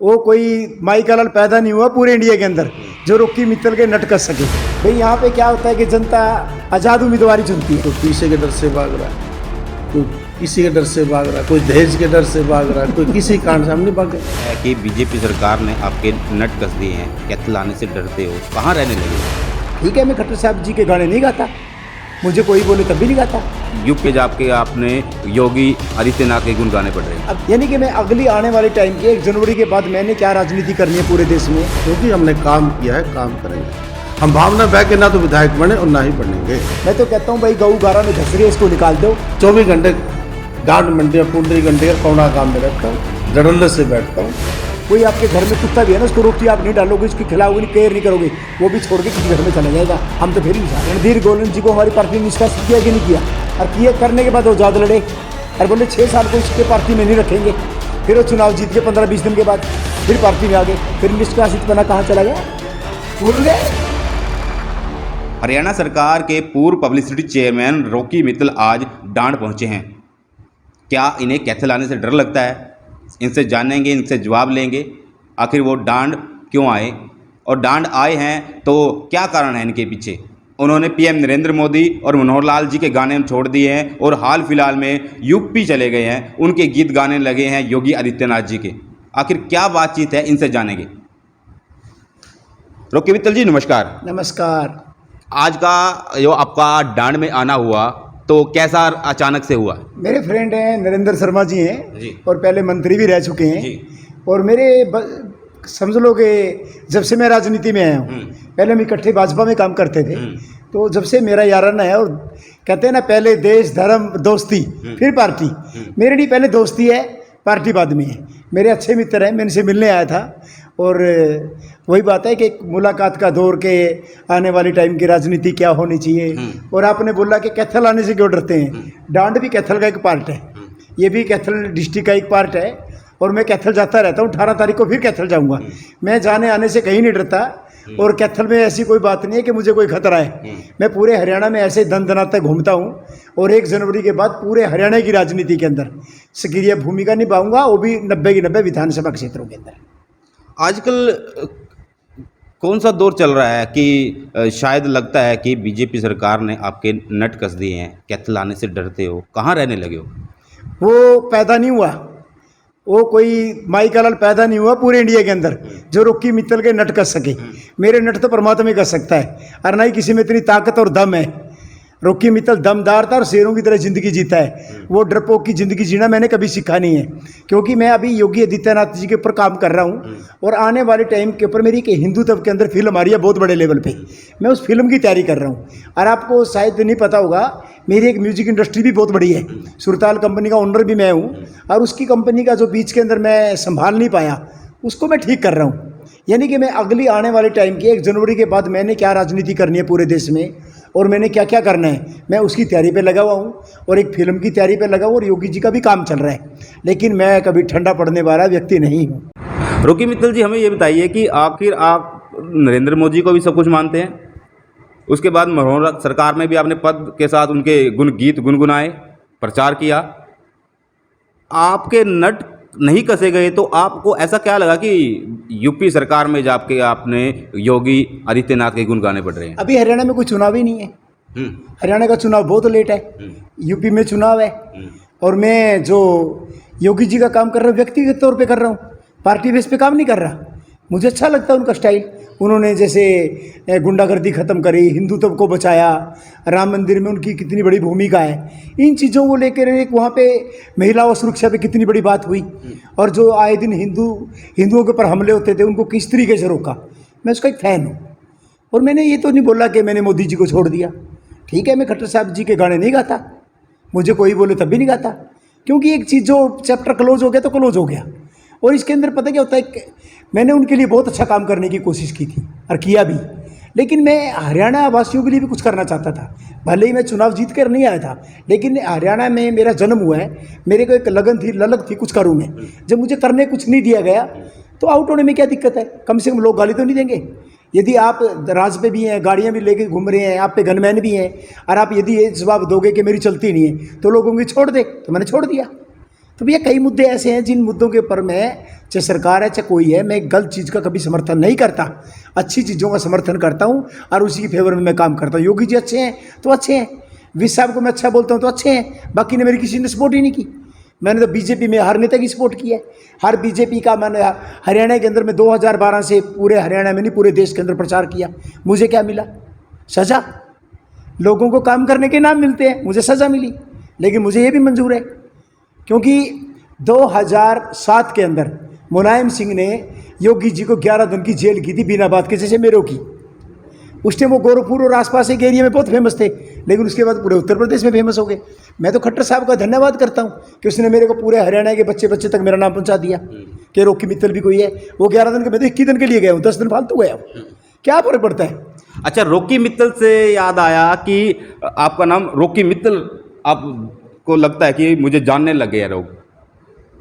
वो कोई माई का लाल पैदा नहीं हुआ पूरे इंडिया के अंदर जो रॉकी मित्तल के नट कस सके। भाई यहाँ पे क्या होता है कि जनता आज़ाद उम्मीदवारी चुनती है। कोई पैसे के डर से भाग रहा है, कोई किसी के डर से भाग रहा है, कोई दहेज के डर से भाग रहा है, कोई किसी कारण से हम नहीं भागे। है कि बीजेपी सरकार ने आपके नट कस दिए हैं, कैथल आने से डरते हो, कहाँ रहने लगे? ठीक है, मैं खट्टर साहब जी के गाने नहीं गाता, मुझे कोई बोले तब भी नहीं गाता। यूपी जाके आपने योगी आदित्यनाथ के गुण गाने पड़ रहे हैं। अब यानी कि मैं अगली आने वाले टाइम के 1 जनवरी के बाद मैंने क्या राजनीति करनी है पूरे देश में। क्योंकि हमने काम किया है, काम करेंगे। हम भावना बह के ना तो विधायक बने और ना ही बनेंगे। मैं तो कहता हूँ भाई गऊ गारा में धस रही है, इसको निकाल दो। 24 घंटे गार्ड मंडी में पूरी घंटे का कौड़ा काम में रहता हूँ, डरल्ले से बैठता हूँ। कोई आपके घर में कुत्ता भी है ना, उसको रोटी आप नहीं डालोगे, उसकी खिलाओगे नहीं, केयर नहीं करोगे, वो भी छोड़ के किसी घर में चला जाएगा। हम तो फिर भी रणधीर गोलन जी को हमारी पार्टी ने निष्कासित किया कि नहीं किया, और किया करने के बाद वो ज़्यादा लड़े और बोले 6 साल को इसके पार्टी में नहीं रखेंगे। फिर वो चुनाव जीत के 15-20 दिन के बाद फिर पार्टी में आ गए, फिर निष्कासित बना कहाँ चला गया, भूल गए। हरियाणा सरकार के पूर्व पब्लिसिटी चेयरमैन रॉकी मित्तल आज डांड पहुंचे हैं। क्या इन्हें कैथल आने से डर लगता है? इनसे जानेंगे, इनसे जवाब लेंगे आखिर वो डांड क्यों आए, और डांड आए हैं तो क्या कारण है इनके पीछे। उन्होंने पीएम नरेंद्र मोदी और मनोहर लाल जी के गाने छोड़ दिए हैं और हाल फिलहाल में यूपी चले गए हैं, उनके गीत गाने लगे हैं योगी आदित्यनाथ जी के। आखिर क्या बातचीत है, इनसे जानेंगे। रॉकी मित्तल जी नमस्कार। नमस्कार। आज का जो आपका डांड में आना हुआ तो कैसा अचानक से हुआ? मेरे फ्रेंड हैं नरेंद्र शर्मा जी हैं जी। और पहले मंत्री भी रह चुके हैं जी। और मेरे समझ लो कि जब से मैं राजनीति में आया हूँ, पहले हम इकट्ठे भाजपा में काम करते थे, तो जब से मेरा याराना है, और कहते हैं ना पहले देश धर्म दोस्ती फिर पार्टी, मेरे लिए पहले दोस्ती है, पार्टी बाद में है। मेरे अच्छे मित्र हैं, मैं इनसे मिलने आया था और वही बात है कि मुलाकात का दौर के आने वाली टाइम की राजनीति क्या होनी चाहिए। और आपने बोला कि कैथल आने से क्यों डरते हैं, डांड भी कैथल का एक पार्ट है, ये भी कैथल डिस्ट्रिक्ट का एक पार्ट है और मैं कैथल जाता रहता हूँ। 18 तारीख को फिर कैथल जाऊँगा। मैं जाने आने से कहीं नहीं डरता और कैथल में ऐसी कोई बात नहीं है कि मुझे कोई खतरा है। मैं पूरे हरियाणा में ऐसे दन दनाते घूमता हूँ और 1 जनवरी के बाद पूरे हरियाणा की राजनीति के अंदर सक्रिय भूमिका निभाऊंगा, वो भी 90 की 90 विधानसभा क्षेत्रों के अंदर। आजकल कौन सा दौर चल रहा है कि शायद लगता है कि बीजेपी सरकार ने आपके नट कस दिए हैं, कैथल आने से डरते हो, कहाँ रहने लगे हो? वो पैदा नहीं हुआ, वो कोई माई का लाल पैदा नहीं हुआ पूरे इंडिया के अंदर जो रॉकी मित्तल के नट कस सके। मेरे नट तो परमात्मा ही कस सकता है, और ना ही किसी में इतनी ताकत और दम है। रॉकी मित्तल दमदार था और शेरों की तरह ज़िंदगी जीता है। वो डरपोक की ज़िंदगी जीना मैंने कभी सीखा नहीं है, क्योंकि मैं अभी योगी आदित्यनाथ जी के ऊपर काम कर रहा हूँ और आने वाले टाइम के ऊपर मेरी एक हिंदुत्व के अंदर फिल्म आ रही है बहुत बड़े लेवल पे। मैं उस फिल्म की तैयारी कर रहा हूँ और आपको शायद नहीं पता होगा, मेरी एक म्यूजिक इंडस्ट्री भी बहुत बड़ी है। सुरताल कंपनी का ओनर भी मैं हूँ और उसकी कंपनी का जो बीच के अंदर मैं संभाल नहीं पाया उसको मैं ठीक कर रहा हूँ। यानी कि मैं अगली आने वाले टाइम की 1 जनवरी के बाद मैंने क्या राजनीति करनी है पूरे देश में और मैंने क्या क्या करना है, मैं उसकी तैयारी पे लगा हुआ हूँ और एक फिल्म की तैयारी पे लगा हुआ और योगी जी का भी काम चल रहा है, लेकिन मैं कभी ठंडा पड़ने वाला व्यक्ति नहीं हूँ। रॉकी मित्तल जी हमें ये बताइए कि आखिर आप नरेंद्र मोदी को भी सब कुछ मानते हैं, उसके बाद मनोहर सरकार में भी आपने पद के साथ उनके गीत गुनगुनाए, प्रचार किया, आपके नट नहीं कसे गए तो आपको ऐसा क्या लगा कि यूपी सरकार में जाके आपने योगी आदित्यनाथ के गुण गाने पड़ रहे हैं? अभी हरियाणा में कोई चुनाव ही नहीं है, हरियाणा का चुनाव बहुत लेट है, यूपी में चुनाव है और मैं जो योगी जी का काम कर रहा हूँ व्यक्तिगत तौर पे कर रहा हूँ, पार्टी बेस पे काम नहीं कर रहा। मुझे अच्छा लगता है उनका स्टाइल, उन्होंने जैसे गुंडागर्दी ख़त्म करी, हिंदुत्व को बचाया, राम मंदिर में उनकी कितनी बड़ी भूमिका है, इन चीज़ों को लेकर एक वहाँ पे महिला और सुरक्षा पे कितनी बड़ी बात हुई और जो आए दिन हिंदुओं के ऊपर हमले होते थे उनको किस तरीके से रोका, मैं उसका एक फ़ैन हूँ। और मैंने ये तो नहीं बोला कि मैंने मोदी जी को छोड़ दिया। ठीक है, मैं खट्टर साहब जी के गाने नहीं गाता, मुझे कोई बोले तब भी नहीं गाता, क्योंकि एक चीज़ जो चैप्टर क्लोज हो गया तो क्लोज हो गया। और इसके अंदर पता क्या होता है, मैंने उनके लिए बहुत अच्छा काम करने की कोशिश की थी और किया भी, लेकिन मैं हरियाणा वासियों के लिए भी कुछ करना चाहता था। भले ही मैं चुनाव जीत कर नहीं आया था, लेकिन हरियाणा में मेरा जन्म हुआ है, मेरे को एक लगन थी, ललक थी कुछ करूँ मैं। जब मुझे करने कुछ नहीं दिया गया तो आउट होने में क्या दिक्कत है, कम से कम लोग गाली तो नहीं देंगे। यदि आप राज पे भी हैं, गाड़ियाँ भी लेके घूम रहे हैं, आप पे गनमैन भी हैं और आप यदि ये जवाब दोगे कि मेरी चलती नहीं है तो लोग होंगे छोड़ दे, तो मैंने छोड़ दिया। तो भैया कई मुद्दे ऐसे हैं जिन मुद्दों के ऊपर मैं, चाहे सरकार है चाहे कोई है, मैं गलत चीज़ का कभी समर्थन नहीं करता, अच्छी चीज़ों का समर्थन करता हूँ और उसी के फेवर में मैं काम करता हूँ। योगी जी अच्छे हैं तो अच्छे हैं, विज साहब को मैं अच्छा बोलता हूँ तो अच्छे हैं, बाकी ने मेरी किसी ने सपोर्ट ही नहीं की। मैंने तो बीजेपी में हर नेता की सपोर्ट की है, हर बीजेपी का मैंने हरियाणा के अंदर में 2012 से पूरे हरियाणा में नहीं पूरे देश के अंदर प्रचार किया। मुझे क्या मिला? सज़ा। लोगों को काम करने के नाम मिलते हैं, मुझे सज़ा मिली, लेकिन मुझे ये भी मंजूर है क्योंकि 2007 के अंदर मुलायम सिंह ने योगी जी को 11 दिन की जेल की थी बिना बात के, जैसे मेरे की। उस टाइम वो गोरखपुर और आसपास के एरिया में बहुत फेमस थे, लेकिन उसके बाद पूरे उत्तर प्रदेश में फेमस हो गए। मैं तो खट्टर साहब का धन्यवाद करता हूँ कि उसने मेरे को पूरे हरियाणा के बच्चे बच्चे तक मेरा नाम पहुँचा दिया कि रॉकी मित्तल भी कोई है। वो 11 दिन के, मैं तो 21 दिन के लिए गया हूँ, 10 दिन फालतू गया हूँ, क्या फर्क पड़ता है। अच्छा, रॉकी मित्तल से याद आया कि आपका नाम रॉकी मित्तल आपको लगता है कि मुझे जानने लग गए लोग।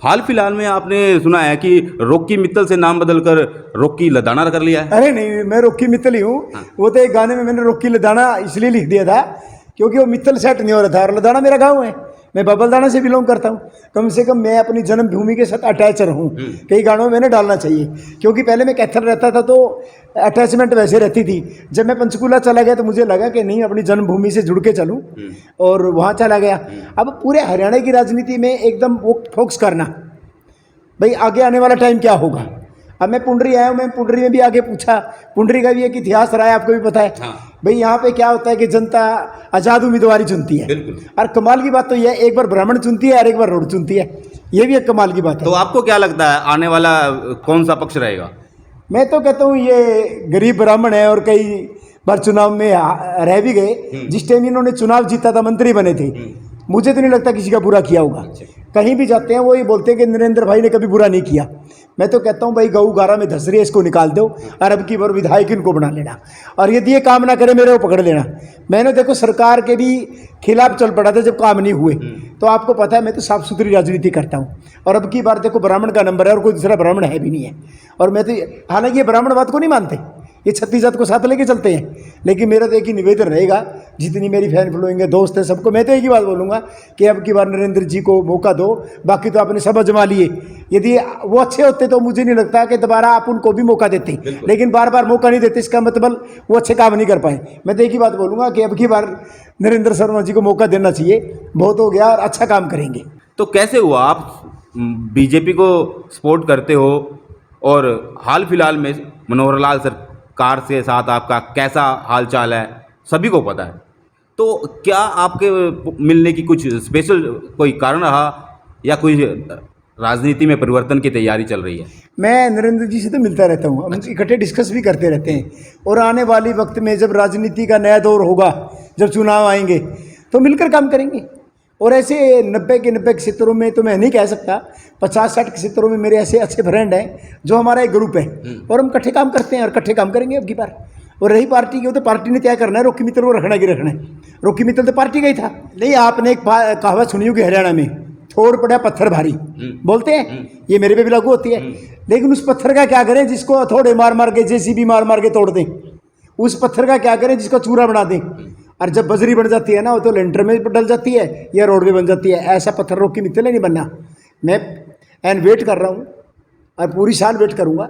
हाल फिलहाल में आपने सुना है कि रॉकी मित्तल से नाम बदलकर रॉकी लदाना कर लिया है। अरे नहीं, मैं रॉकी मित्तल ही हूँ। वो तो एक गाने में मैंने रॉकी लदाना इसलिए लिख दिया था क्योंकि वो मित्तल सेट नहीं हो रहा था, और लदाना मेरा गाँव है, मैं बबलदाना से बिलोंग करता हूँ। कम से कम मैं अपनी जन्मभूमि के साथ अटैच रहूँ, कई गानों में मैंने डालना चाहिए, क्योंकि पहले मैं कैथल रहता था तो अटैचमेंट वैसे रहती थी। जब मैं पंचकूला चला गया तो मुझे लगा कि नहीं, अपनी जन्मभूमि से जुड़ के चलूँ, और वहाँ चला गया। अब पूरे हरियाणा की राजनीति में एकदम वो फोकस करना, भाई आगे आने वाला टाइम क्या होगा। अब मैं पुंडरी आया हूँ, मैं पुंडरी में भी आगे पूछा, पुंडरी का भी एक इतिहास रहा है, आपको भी पता है। भाई यहाँ पे क्या होता है कि जनता आज़ाद उम्मीदवारी चुनती है, और कमाल की बात तो यह है, एक बार ब्राह्मण चुनती है और एक बार रोड चुनती है, ये भी एक कमाल की बात है। तो आपको क्या लगता है आने वाला कौन सा पक्ष रहेगा? मैं तो कहता हूँ ये गरीब ब्राह्मण है, और कई बार चुनाव में रह भी गए। जिस टाइम इन्होंने चुनाव जीता था, मंत्री बने थे, मुझे तो नहीं लगता किसी का बुरा किया होगा। कहीं भी जाते हैं वो ये बोलते हैं कि नरेंद्र भाई ने कभी बुरा नहीं किया। मैं तो कहता हूँ भाई गऊ गारा में धस रही है, इसको निकाल दो, और अब की बार विधायक इनको बना लेना, और यदि ये काम ना करे मेरे को पकड़ लेना। मैंने देखो सरकार के भी खिलाफ चल पड़ा था जब काम नहीं हुए, तो आपको पता है मैं तो साफ सुथरी राजनीति करता हूँ। और अब की बार देखो ब्राह्मण का नंबर है, और कोई दूसरा ब्राह्मण है भी नहीं है, और मैं तो हालांकि ये ब्राह्मणवाद को नहीं मानते, ये छत्तीस जात को साथ लेके चलते हैं, लेकिन मेरा तो एक ही निवेदन रहेगा, जितनी मेरी फैन फॉलोइंग है, दोस्त है, सबको मैं तो एक ही बात बोलूँगा कि अब की बार नरेंद्र जी को मौका दो। बाकी तो आपने सब आजमा लिए, यदि वो अच्छे होते तो मुझे नहीं लगता कि दोबारा आप उनको भी मौका देते, लेकिन बार बार मौका नहीं देते, इसका मतलब वो अच्छे काम नहीं कर पाए। मैं तो एक ही बात बोलूँगा कि अब की बार नरेंद्र शर्मा जी को मौका देना चाहिए, बहुत हो गया और अच्छा काम करेंगे। तो कैसे हुआ, आप बीजेपी को सपोर्ट करते हो और हाल फिलहाल में मनोहर लाल सरकार के साथ आपका कैसा हाल चाल है सभी को पता है, तो क्या आपके मिलने की कुछ स्पेशल कोई कारण रहा या कोई राजनीति में परिवर्तन की तैयारी चल रही है? मैं नरेंद्र जी से तो मिलता रहता हूँ, हम इकट्ठे डिस्कस भी करते रहते हैं, और आने वाली वक्त में जब राजनीति का नया दौर होगा, जब चुनाव आएंगे तो मिलकर काम करेंगे। और ऐसे 90 के 90 क्षेत्रों में तो मैं नहीं कह सकता, 50-60 क्षेत्रों में मेरे ऐसे अच्छे फ्रेंड हैं जो हमारा एक ग्रुप है, और हम इकट्ठे काम करते हैं और इकट्ठे काम करेंगे अब की बार। और रही पार्टी की, वो तो पार्टी ने तय करना है रॉकी मित्तल को रखना कि रखना है। रॉकी मित्तल तो पार्टी का ही था। नहीं, आपने एक कहावत सुनी होगी हरियाणा में, थोड़ पड़ा पत्थर भारी, बोलते हैं, ये मेरे पे भी लागू होती है। लेकिन उस पत्थर का क्या करें जिसको थोड़े मार मार के, जेसीबी मार मार के तोड़ दें? उस पत्थर का क्या करें जिसका चूरा बना दें? और जब बजरी बन जाती है ना, वो तो लेंटर में डल जाती है या रोड में बन जाती है। ऐसा पत्थर रॉकी मित्तल नहीं बनना। मैं एंड वेट कर रहा हूँ और पूरी साल वेट करूँगा।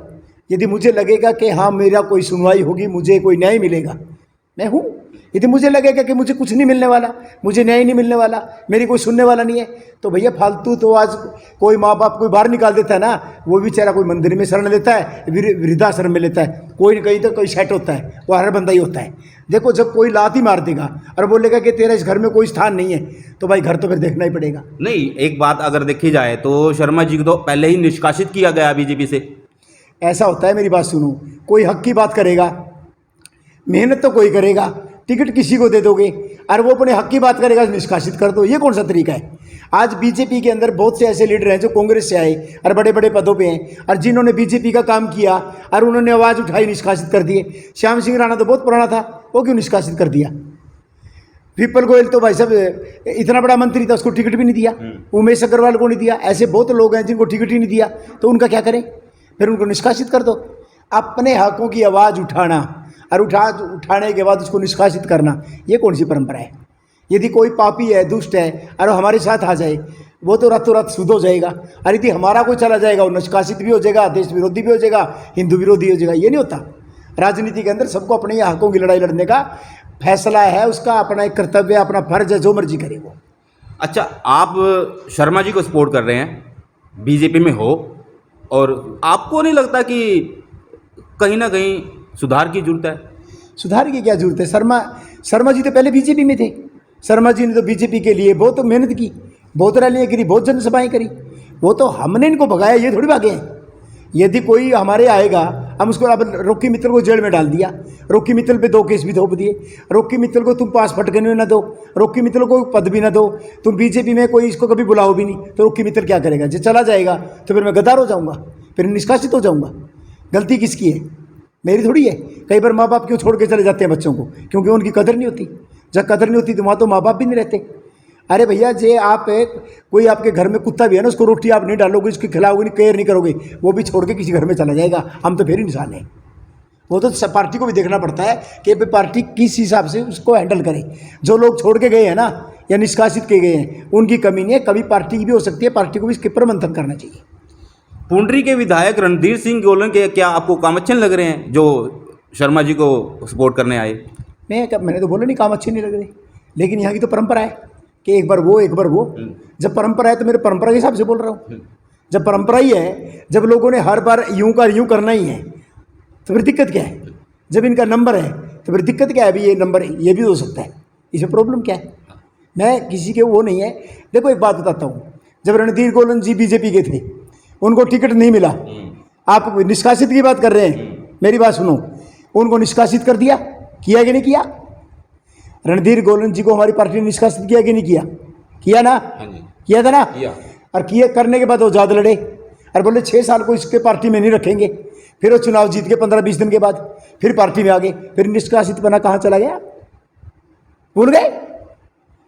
यदि मुझे लगेगा कि हाँ मेरा कोई सुनवाई होगी, मुझे कोई न्याय मिलेगा, मैं हूँ। यदि मुझे लगेगा कि मुझे कुछ नहीं मिलने वाला, मुझे न्याय नहीं मिलने वाला, मेरी कोई सुनने वाला नहीं है, तो भैया फालतू तो आज कोई माँ बाप कोई बाहर निकाल देता है ना, वो बेचारा कोई मंदिर में शरण लेता है, वृद्धाश्रम में लेता है, कोई न कहीं तो कोई सेट होता है, वो हर बंदा ही होता है। देखो जब कोई लात ही मार देगा और बोलेगा कि तेरा इस घर में कोई स्थान नहीं है, तो भाई घर तो फिर देखना ही पड़ेगा। नहीं, एक बात अगर देखी जाए तो शर्मा जी को तो पहले ही निष्कासित किया गया बीजेपी से। ऐसा होता है, मेरी बात सुनो, कोई हक की बात करेगा, मेहनत तो कोई करेगा, टिकट किसी को दे दोगे और वो अपने हक की बात करेगा, निष्कासित कर दो, ये कौन सा तरीका है? आज बीजेपी के अंदर बहुत से ऐसे लीडर हैं जो कांग्रेस से आए और बड़े बड़े पदों पे हैं, और जिन्होंने बीजेपी का काम किया और उन्होंने आवाज़ उठाई, निष्कासित कर दिए। श्याम सिंह राणा तो बहुत पुराना था, वो क्यों निष्कासित कर दिया? विपल गोयल तो भाई साहब इतना बड़ा मंत्री था, उसको टिकट भी नहीं दिया। उमेश अग्रवाल को नहीं दिया। ऐसे बहुत लोग हैं जिनको टिकट ही नहीं दिया, तो उनका क्या करें? फिर उनको निष्कासित कर दो। अपने हकों की आवाज़ उठाना और उठाने के बाद उसको निष्कासित करना, ये कौन सी परंपरा है? यदि कोई पापी है, दुष्ट है और वो हमारे साथ आ जाए, वो तो रातों रात शुद्ध हो जाएगा। अरे यदि हमारा कोई चला जाएगा वो निष्कासित भी हो जाएगा, देश विरोधी भी हो जाएगा, हिंदू विरोधी हो जाएगा। ये नहीं होता। राजनीति के अंदर सबको अपने हकों की लड़ाई लड़ने का फैसला है, उसका अपना एक कर्तव्य, अपना फर्ज है, जो मर्जी करे वो। अच्छा, आप शर्मा जी को सपोर्ट कर रहे हैं, बीजेपी में हो, और आपको नहीं लगता कि कहीं ना कहीं सुधार की जरूरत है? सुधार की क्या जरूरत है? शर्मा जी तो पहले बीजेपी में थे। शर्मा जी ने तो बीजेपी के लिए बहुत मेहनत की, बहुत रैलियाँ करी, बहुत जनसभाएं करी। वो तो हमने इनको भगाया, ये थोड़ी भागे हैं। यदि कोई हमारे आएगा, हम उसको, अब रॉकी मित्तल को जेल में डाल दिया, रॉकी मित्तल पे 2 केस भी थोप दिए, रॉकी मित्तल को तुम पास फटकने ना दो, रॉकी मित्तल को पद भी ना दो, तुम बीजेपी में कोई इसको कभी बुलाओ भी नहीं, तो रॉकी मित्तल क्या करेगा? जो चला जाएगा तो फिर मैं गद्दार हो जाऊँगा, फिर निष्कासित हो जाऊँगा। गलती किसकी है? मेरी थोड़ी है। कई बार माँ बाप क्यों छोड़ के चले जाते हैं बच्चों को? क्योंकि उनकी कदर नहीं होती। जब कदर नहीं होती तो वहाँ तो माँ बाप भी नहीं रहते। अरे भैया, जे आप कोई आपके घर में कुत्ता भी है ना, उसको रोटी आप नहीं डालोगे, उसकी खिलाओगे नहीं, केयर नहीं करोगे, वो भी छोड़ के किसी घर में चला जाएगा। हम तो फिर ही इंसान हैं। वो तो पार्टी को भी देखना पड़ता है कि पार्टी किस हिसाब से उसको हैंडल करे। जो लोग छोड़ के गए हैं ना, या निष्कासित किए गए हैं, उनकी कमी नहीं है, कभी पार्टी की भी हो सकती है। पार्टी को भी इसके पर मंथन करना चाहिए। पुंडरी के विधायक रणधीर सिंह गोलन के क्या आपको काम अच्छे लग रहे हैं, जो शर्मा जी को सपोर्ट करने आए? मैंने तो बोला नहीं काम अच्छे नहीं लग रहे, लेकिन यहाँ की तो परंपरा है कि एक बार वो एक बार वो। जब परंपरा है तो मेरे परंपरा के हिसाब से बोल रहा हूँ। जब परंपरा ही है, जब लोगों ने हर बार यूं का यूं करना ही है, तो फिर दिक्कत क्या है? जब इनका नंबर है तो फिर दिक्कत क्या है? अभी ये नंबर ये भी हो सकता है, इसमें प्रॉब्लम क्या है? मैं किसी के वो नहीं है। देखो एक बात बताता हूँ, जब रणधीर गोलन जी बीजेपी के थे, उनको टिकट नहीं मिला। आप निष्कासित की बात कर रहे हैं, मेरी बात सुनो। उनको निष्कासित कर दिया, किया कि नहीं किया? रणधीर गोलन जी को हमारी पार्टी ने निष्कासित किया कि नहीं किया? किया ना? किया था ना? और किया करने के बाद वो ज़्यादा लड़े और बोले 6 साल को इसके पार्टी में नहीं रखेंगे। फिर वो चुनाव जीत के 15-20 दिन के बाद फिर पार्टी में आ गए। फिर निष्कासित बना कहाँ चला गया? भूल गए?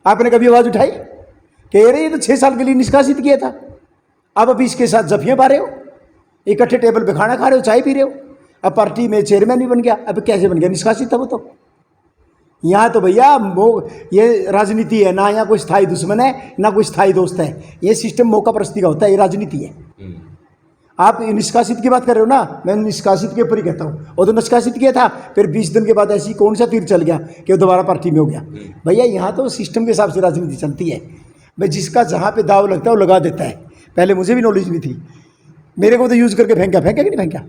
आपने कभी आवाज़ उठाई कि अरे ये तो 6 साल के लिए निष्कासित किया था, अब अभी इसके साथ जफियाँ पा रहे हो, इकट्ठे टेबल पे खाना खा रहे हो, चाय पी रहे हो, अब पार्टी में चेयरमैन भी बन गया। अब कैसे बन गया? निष्कासित था वो तो। यहाँ तो भैया ये राजनीति है ना, यहाँ कोई स्थायी दुश्मन है ना कोई स्थायी दोस्त है। ये सिस्टम मौका परस्ती का होता है, ये राजनीति है। आप निष्कासित की बात कर रहे हो ना, मैं निष्कासित के ऊपर ही कहता हूँ। वो तो निष्कासित किया था, फिर 20 दिन के बाद ऐसी कौन सा तीर चल गया कि वो दोबारा पार्टी में हो गया? भैया यहाँ तो सिस्टम के हिसाब से राजनीति चलती है। भाई जिसका जहाँ पे दाव लगता है वो लगा देता है। पहले मुझे भी नॉलेज नहीं थी, मेरे को तो यूज़ करके फेंका कि नहीं फेंका?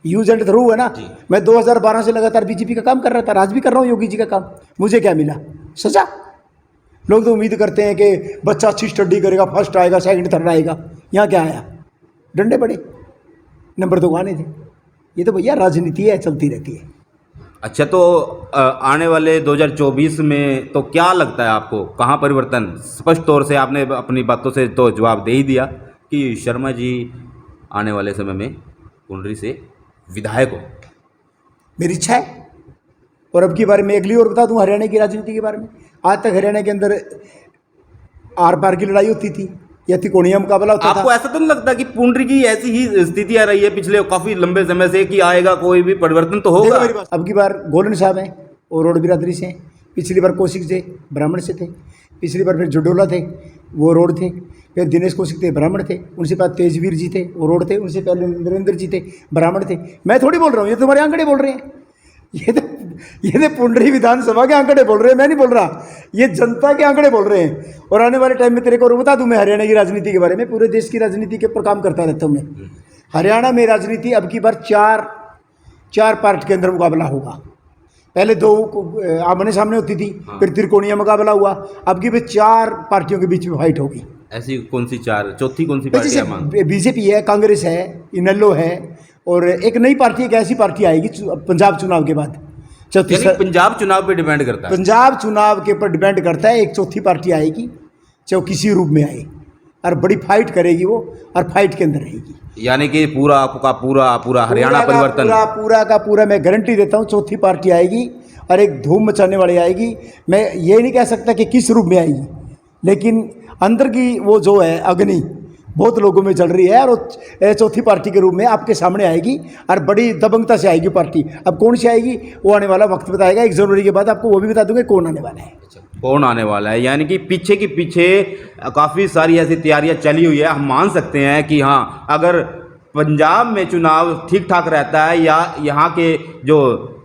यूज एंड थ्रू है ना। मैं 2012 से लगातार बीजेपी का काम कर रहा था, आज भी कर रहा हूँ योगी जी का काम। मुझे क्या मिला? सजा। लोग तो उम्मीद करते हैं कि बच्चा अच्छी स्टडी करेगा, फर्स्ट आएगा, सेकंड थर्ड आएगा। यहाँ क्या आया? डंडे पड़े, नंबर तो आने थे। ये तो भैया राजनीति है, चलती रहती है। अच्छा, तो आने वाले 2024 में तो क्या लगता है आपको, कहाँ परिवर्तन? स्पष्ट तौर से आपने अपनी बातों से तो जवाब दे ही दिया कि शर्मा जी आने वाले समय में पुंडरी से विधायक हो। मेरी इच्छा है। और अब की बारे में अगली और बता दूं हरियाणा की राजनीति के बारे में। आज तक हरियाणा के अंदर आर पार की लड़ाई होती थी या त्रिकोणीय मुकाबला होता था। आपको ऐसा तो नहीं लगता कि पुंडरी की ऐसी ही स्थिति आ रही है पिछले काफी लंबे समय से कि आएगा कोई भी परिवर्तन तो होगा? अब की बार गोलन साहब हैं और रोड बिरादरी से हैं। पिछली बार कौशिक थे, ब्राह्मण से थे। पिछली बार फिर जुडोला थे, वो रोड थे। फिर दिनेश कौशिक थे, ब्राह्मण थे। उनसे पहले तेजवीर जी थे, वो रोड थे। उनसे पहले नरेंद्र जी थे, ब्राह्मण थे। मैं थोड़ी बोल रहा हूँ, ये तुम्हारे आंकड़े बोल रहे हैं। ये तो पुंडरी विधानसभा के आंकड़े बोल रहे हैं, मैं नहीं बोल रहा। ये जनता के आंकड़े बोल रहे हैं। और आने वाले टाइम में तेरे को बता दूं मैं हरियाणा की राजनीति के बारे में, पूरे देश की राजनीति के ऊपर काम करता रहता हूँ मैं। हरियाणा में राजनीति अब की बार चार पार्ट के अंदर मुकाबला होगा। पहले 2 आमने सामने होती थी, फिर त्रिकोणीय मुकाबला हुआ। अब की बार 4 पार्टियों के बीच में फाइट होगी। ऐसी कौन सी 4? चौथी कौन सी पार्टी है? बीजेपी है, कांग्रेस है, इनेलो है, और एक नई पार्टी, एक ऐसी पार्टी आएगी पंजाब चुनाव के बाद। चौथी पंजाब चुनाव पे डिपेंड करता है। पंजाब चुनाव के ऊपर डिपेंड करता है। एक चौथी पार्टी आएगी, चाहे किसी रूप में आए, और बड़ी फाइट करेगी वो, और फाइट के अंदर रहेगी। यानी कि पूरा आपका पूरा हरियाणा परिवर्तन, पूरा का पूरा मैं गारंटी देता हूँ। चौथी पार्टी आएगी और एक धूम मचाने वाली आएगी। मैं ये नहीं कह सकता कि किस रूप में आएगी, लेकिन अंदर की वो जो है अग्नि, बहुत लोगों में चल रही है, और वो चौथी पार्टी के रूप में आपके सामने आएगी और बड़ी दबंगता से आएगी पार्टी। अब कौन सी आएगी वो आने वाला वक्त बताएगा। 1 जनवरी के बाद आपको वो भी बता दूंगा कौन आने वाला है। कौन आने वाला है, यानी कि पीछे के पीछे काफ़ी सारी ऐसी तैयारियां चली हुई है। हम मान सकते हैं कि हाँ, अगर पंजाब में चुनाव ठीक ठाक रहता है या यहाँ के जो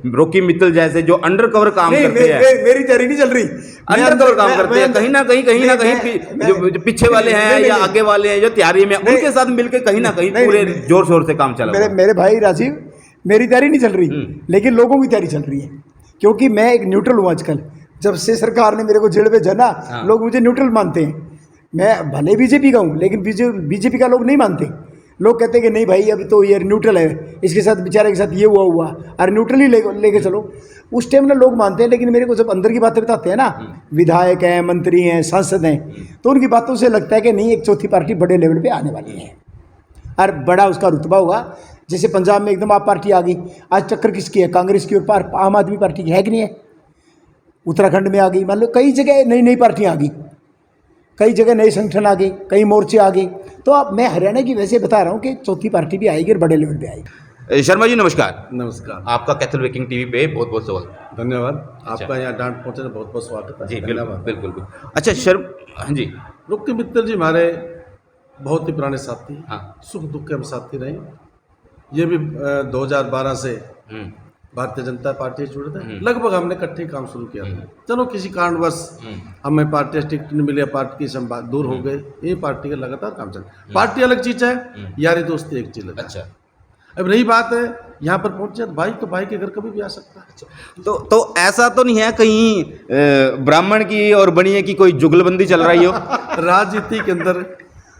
रॉकी मित्तल जैसे जो अंडर कवर काम करते हैं, मेरी तैयारी नहीं चल रही, अंडर कवर काम करते हैं, कहीं ना कहीं जो पीछे वाले हैं या आगे वाले हैं जो तैयारी में, उनके साथ मिलकर कहीं ना कहीं पूरे जोर शोर से काम चला। मेरे भाई राजीव, मेरी तैयारी नहीं चल रही, लेकिन लोगों की तैयारी चल रही है, क्योंकि मैं एक न्यूट्रल हूँ आजकल। जब से सरकार ने मेरे को जेल भेजा ना, लोग मुझे न्यूट्रल मानते हैं। मैं भले बीजेपी का हूँ, लेकिन बीजेपी का लोग नहीं मानते। लोग कहते हैं कि नहीं भाई अभी तो ये न्यूट्रल है, इसके साथ बेचारे के साथ ये हुआ, अरे न्यूट्रल ही लेके चलो। उस टाइम ना लोग मानते हैं, लेकिन मेरे को जब अंदर की बातें बताते हैं ना, विधायक हैं, मंत्री हैं, सांसद हैं, तो उनकी बातों से लगता है कि नहीं, एक चौथी पार्टी बड़े लेवल पे आने वाली है और बड़ा उसका रुतबा होगा। जैसे पंजाब में एकदम आप पार्टी आ गई, आज टक्कर किसकी है? कांग्रेस की और आम आदमी पार्टी की है कि नहीं है? उत्तराखंड में आ गई, मान लो कई जगह नई नई पार्टियाँ आ गई, कई जगह नए संगठन आ गए, कई मोर्चे आ गए। तो अब मैं हरियाणा की वैसे बता रहा हूँ कि चौथी पार्टी भी आएगी और बड़े लेवल पे आएगी। शर्मा जी नमस्कार। नमस्कार, आपका कैथल वेकिंग टीवी पे बहुत बहुत स्वागत। धन्यवाद। आपका यहाँ डांट पहुँचने बहुत बहुत स्वागत है। जी धन्यवाद। बिल्कुल बिल्कुल। अच्छा हाँ जी, रॉकी मित्तल जी हमारे बहुत ही पुराने साथी हैं। हाँ। सुख दुख के हम साथी रहे। ये भी 2012 से भारतीय जनता पार्टी से जुड़े थे। लगभग हमने इकट्ठे काम शुरू किया था। चलो किसी कारणवश हमें पार्टी टिकट नहीं मिले, पार्टी से हम दूर हो गए। ये पार्टी का लगातार काम चल, पार्टी अलग चीज है, यारी दोस्ती एक चीज है। अच्छा, अब रही बात है यहाँ पर पहुंचे भाई, तो भाई के घर कभी भी आ सकता है। तो ऐसा तो नहीं है कहीं ब्राह्मण की और बनिए की कोई जुगलबंदी चल रही हो? राजनीति के अंदर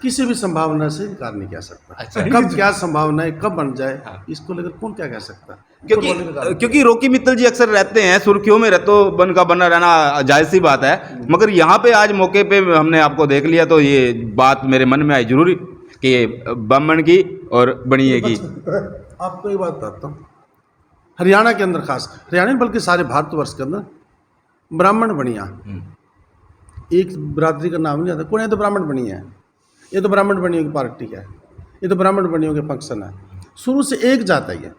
किसी भी संभावना से इनकार नहीं किया सकता। अच्छा। कब क्या संभावना है, कब बन जाए, इसको लेकर कौन क्या कह सकता है? क्योंकि रॉकी मित्तल जी अक्सर रहते हैं सुर्खियों में, रहतो बन का बना रहना जायज सी बात है, मगर यहाँ पे आज मौके पे हमने आपको देख लिया तो ये बात मेरे मन में आई जरूरी कि ब्राह्मण की और बनिए की। आपको एक बात बताता हूँ, हरियाणा के अंदर खास, हरियाणा में बल्कि सारे भारतवर्ष के अंदर ब्राह्मण बनिया एक बिरादरी का नाम नहीं आता। कौन है? तो ब्राह्मण बनिया है, ये तो ब्राह्मण बनियों की पार्टी है, ये तो ब्राह्मण बनियों के फंक्शन है। शुरू से एक जात है, ये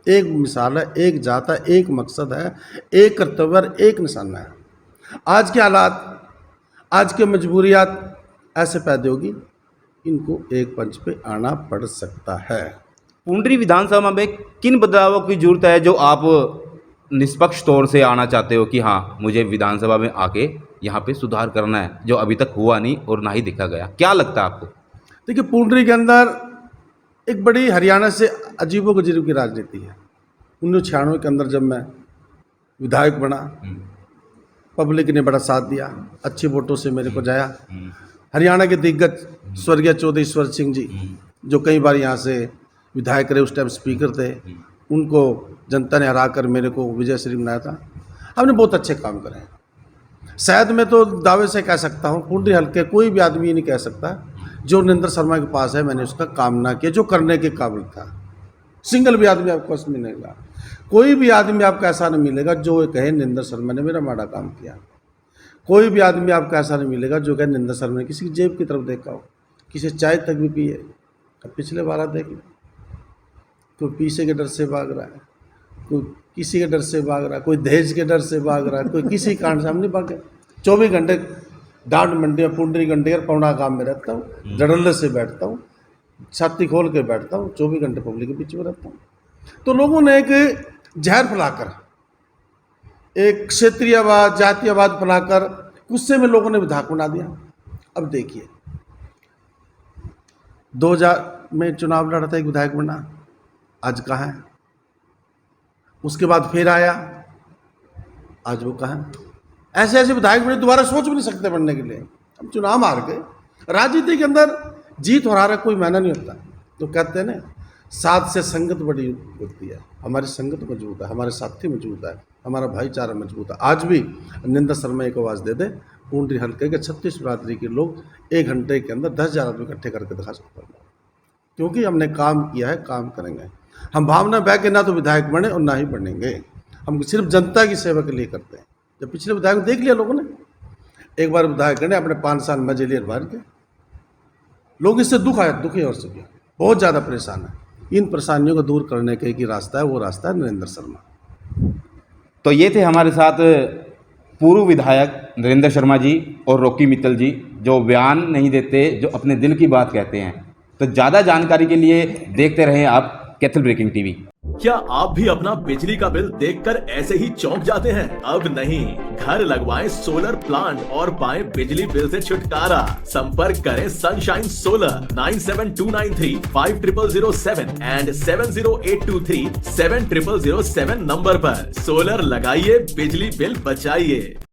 एक मिसाल है, एक जात है, एक मकसद है, एक कर्तव्य, एक निशाना है। आज के हालात, आज के मजबूरियात ऐसे पैदा होगी, इनको एक पंच पे आना पड़ सकता है। पुंडरी विधानसभा में किन बदलावों की जरूरत है जो आप निष्पक्ष तौर से आना चाहते हो कि हाँ मुझे विधानसभा में आके यहाँ पे सुधार करना है, जो अभी तक हुआ नहीं और ना ही दिखा गया? क्या लगता है आपको? देखिए, पुंडरी के अंदर एक बड़ी हरियाणा से अजीबोगरीब की राजनीति है। 1996 के अंदर जब मैं विधायक बना, पब्लिक ने बड़ा साथ दिया, अच्छी वोटों से मेरे को जाया। हरियाणा के दिग्गज स्वर्गीय चौधरी ईश्वर सिंह जी, जो कई बार यहाँ से विधायक रहे, उस टाइम स्पीकर थे, उनको जनता ने हरा कर मेरे को विजय श्री बनाया था। हमने बहुत अच्छे काम करे। शायद मैं तो दावे से कह सकता हूँ, पुंडरी हल्के कोई भी आदमी ये नहीं कह सकता जो नरेंद्र शर्मा के पास है मैंने उसका काम ना किया, जो करने के काबिल था। सिंगल भी आदमी आपको पास मिलेगा, कोई भी आदमी आपको ऐसा नहीं मिलेगा जो कहे नरेंद्र शर्मा ने मेरा माड़ा काम किया। कोई भी आदमी आपको ऐसा नहीं मिलेगा जो कहे नरेंद्र शर्मा ने किसी की जेब की तरफ देखा हो, किसी चाय तक भी पिए। अब पिछले बार आप देख लो, कोई पीछे के डर से भाग रहा है, कोई किसी के डर से भाग रहा है, कोई दहेज के डर से भाग रहा है, कोई किसी कारण से। हम नहीं भागे। 24 घंटे डांट मंडी में पुंडरी घंटे पौना काम में रहता हूँ, जड़ल्ले से बैठता हूँ, छाती खोल के बैठता हूँ, 24 घंटे पब्लिक के बीच में रहता हूँ। तो लोगों ने एक जहर फैलाकर, एक क्षेत्रीयवाद, जातीयवाद फैलाकर गुस्से में लोगों ने विधायक बना दिया। अब देखिए, 2000 में चुनाव लड़ा था, एक विधायक बना, आज कहाँ है? उसके बाद फिर आया, आज वो कहाँ है? ऐसे ऐसे विधायक बने, दोबारा सोच भी नहीं सकते बनने के लिए। हम चुनाव हार गए। राजनीति के अंदर जीत और हार कोई मायना नहीं होता। तो कहते हैं ना, साथ से संगत बड़ी होती है। हमारी संगत मजबूत है, हमारे साथी मजबूत है, हमारा भाईचारा मजबूत है। आज भी नरेंद्र शर्मा एक आवाज़ दे दे, पुंडरी हल्के के 36 बिरादरी के लोग 1 घंटे के अंदर 10,000 आदमी इकट्ठे करके दिखा सकते हैं, क्योंकि हमने काम किया है, काम करेंगे। हम भावना बह के ना तो विधायक बने और ना ही बनेंगे। हम सिर्फ जनता की सेवा के लिए करते हैं। जब पिछले विधायक देख लिया लोगों ने, एक बार विधायक ने अपने 5 साल मजे लिए भर के, लोग इससे दुखी हो चुके हैं, बहुत ज़्यादा परेशान है। इन परेशानियों को दूर करने का एक ही रास्ता है, वो रास्ता है नरेंद्र शर्मा। तो ये थे हमारे साथ पूर्व विधायक नरेंद्र शर्मा जी और रॉकी मित्तल जी, जो बयान नहीं देते, जो अपने दिल की बात कहते हैं। तो ज़्यादा जानकारी के लिए देखते रहें आप कैथल ब्रेकिंग टीवी। क्या आप भी अपना बिजली का बिल देखकर ऐसे ही चौंक जाते हैं? अब नहीं, घर लगवाएं सोलर प्लांट और पाएं बिजली बिल से छुटकारा। संपर्क करें सनशाइन सोलर 9729350007 एंड 70823 7007 नंबर पर। सोलर लगाइए, बिजली बिल बचाइए।